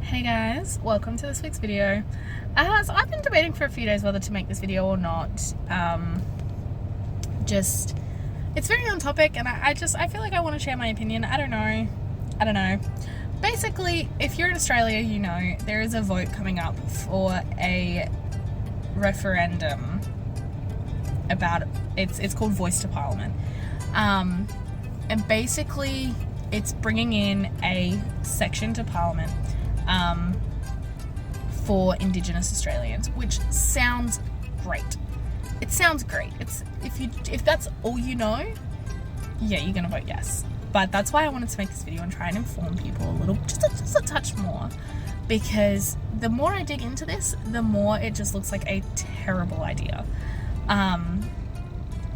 Hey guys, welcome to this week's video. So I've been debating for a few days whether to make this video or not. It's very on topic, and I feel like I want to share my opinion. I don't know. Basically, if you're in Australia, you know there is a vote coming up for a referendum about it's called Voice to Parliament, and basically it's bringing in a section to Parliament for Indigenous Australians, which sounds great. It sounds great. If that's all you know, yeah, you're gonna vote yes. But that's why I wanted to make this video and try and inform people a little, just a touch more, because the more I dig into this, the more it just looks like a terrible idea.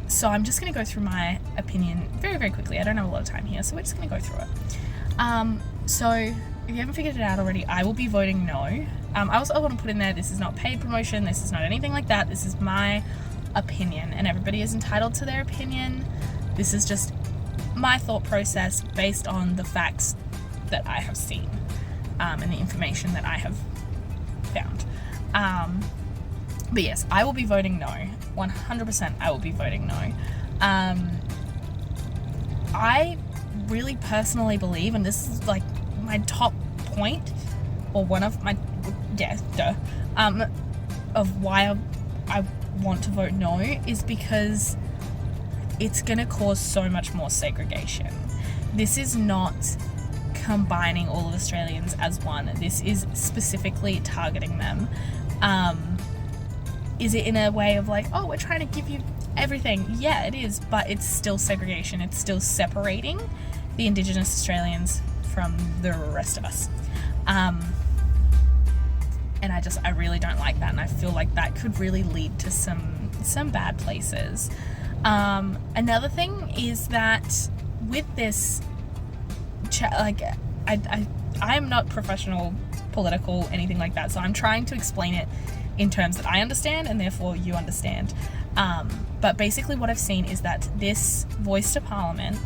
So I'm just gonna go through my opinion very, very quickly. I don't have a lot of time here, so we're just gonna go through it. So if you haven't figured it out already, I will be voting no. I also want to put in there, this is not paid promotion, this is not anything like that, this is my opinion, and everybody is entitled to their opinion. This is just my thought process based on the facts that I have seen, and the information that I have found. But yes, I will be voting no. 100% I will be voting no. I really personally believe, and this is like my top point, or one of my, of why I want to vote no, is because it's going to cause so much more segregation. This is not combining all of Australians as one. This is specifically targeting them. Is it in a way of like, oh, we're trying to give you everything? Yeah, it is, but it's still segregation. It's still separating the Indigenous Australians from the rest of us. And I really don't like that, and I feel like that could really lead to some bad places. Another thing is that with this, I am not professional, political, anything like that, so I'm trying to explain it in terms that I understand and therefore you understand. But basically what I've seen is that this Voice to Parliament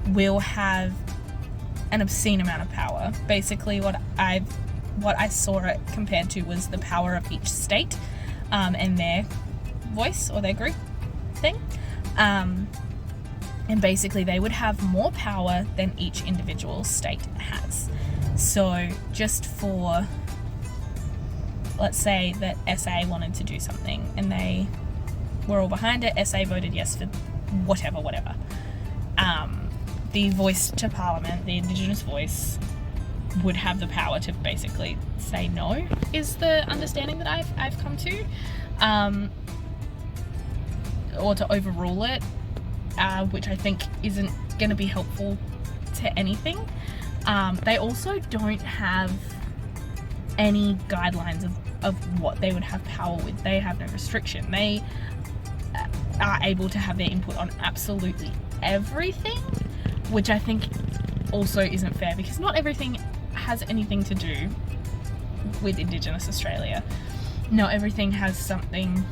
will have an obscene amount of power. Basically what I saw it compared to was the power of each state, and their voice or their group thing. And basically they would have more power than each individual state has. So just for, let's say that SA wanted to do something and they were all behind it, SA voted yes for whatever. The Voice to Parliament, the Indigenous voice, would have the power to basically say no, is the understanding that I've come to, or to overrule it, which I think isn't going to be helpful to anything. They also don't have any guidelines of what they would have power with. They have no restriction. They are able to have their input on absolutely everything, which I think also isn't fair, because not everything has anything to do with Indigenous Australia. Not everything has something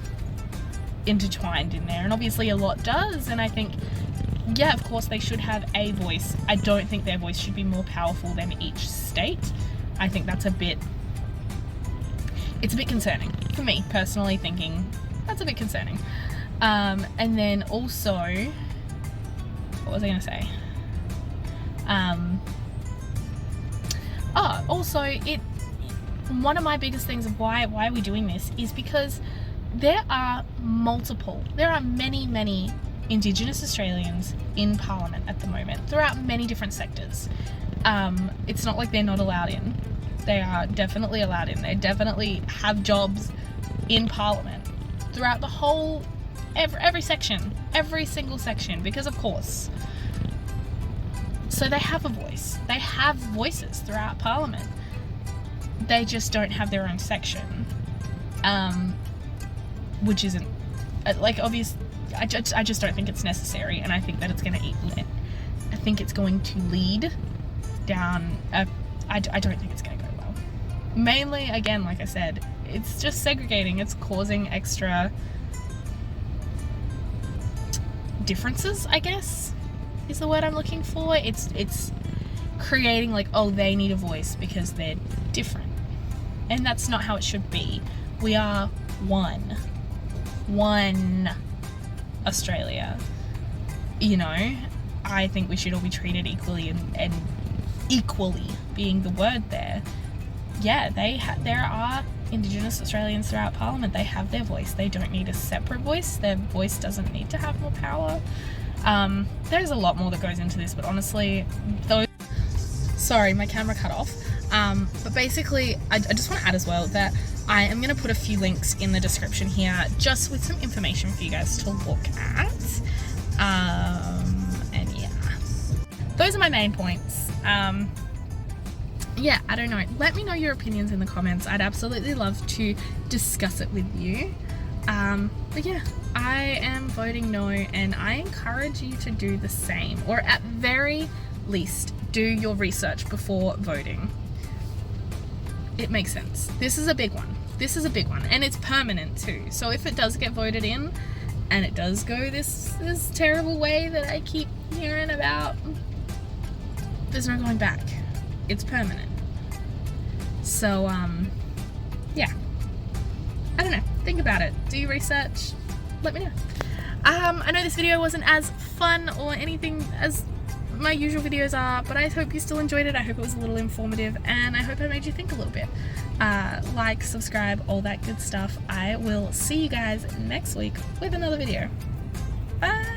intertwined in there, and obviously a lot does, and I think, yeah, of course they should have a voice. I don't think their voice should be more powerful than each state. I think that's it's a bit concerning for me personally, thinking that's a bit concerning. And then also, what was I going to say? One of my biggest things of why are we doing this is because there are many Indigenous Australians in Parliament at the moment throughout many different sectors. It's not like they're not allowed in. They are definitely allowed in. They definitely have jobs in Parliament throughout the whole, every section, every single section, because of course. So they have a voice. They have voices throughout Parliament. They just don't have their own section, which isn't, like, obvious. I just don't think it's necessary, and I think that it's going to I think it's going to lead down I don't think it's going to go well. Mainly, again, like I said, it's just segregating. It's causing extra differences, I guess, is the word I'm looking for. It's creating like, oh, they need a voice because they're different. And that's not how it should be. We are one Australia. You know, I think we should all be treated equally, and equally being the word there. Yeah, there are Indigenous Australians throughout Parliament. They have their voice. They don't need a separate voice. Their voice doesn't need to have more power. There's a lot more that goes into this, but honestly, sorry, my camera cut off. But basically, I just want to add as well that I am going to put a few links in the description here, just with some information for you guys to look at. And yeah, those are my main points. Yeah, I don't know. Let me know your opinions in the comments. I'd absolutely love to discuss it with you. But yeah, I am voting no, and I encourage you to do the same, or at very least do your research before voting. It makes sense. This is a big one. This is a big one, and it's permanent too. So if it does get voted in and it does go this terrible way that I keep hearing about, there's no going back. It's permanent. So yeah, I don't know, think about it, do your research, let me know. I know this video wasn't as fun or anything as my usual videos are, but I hope you still enjoyed it. I hope it was a little informative, and I hope I made you think a little bit. Like, subscribe, all that good stuff. I will see you guys next week with another video. Bye!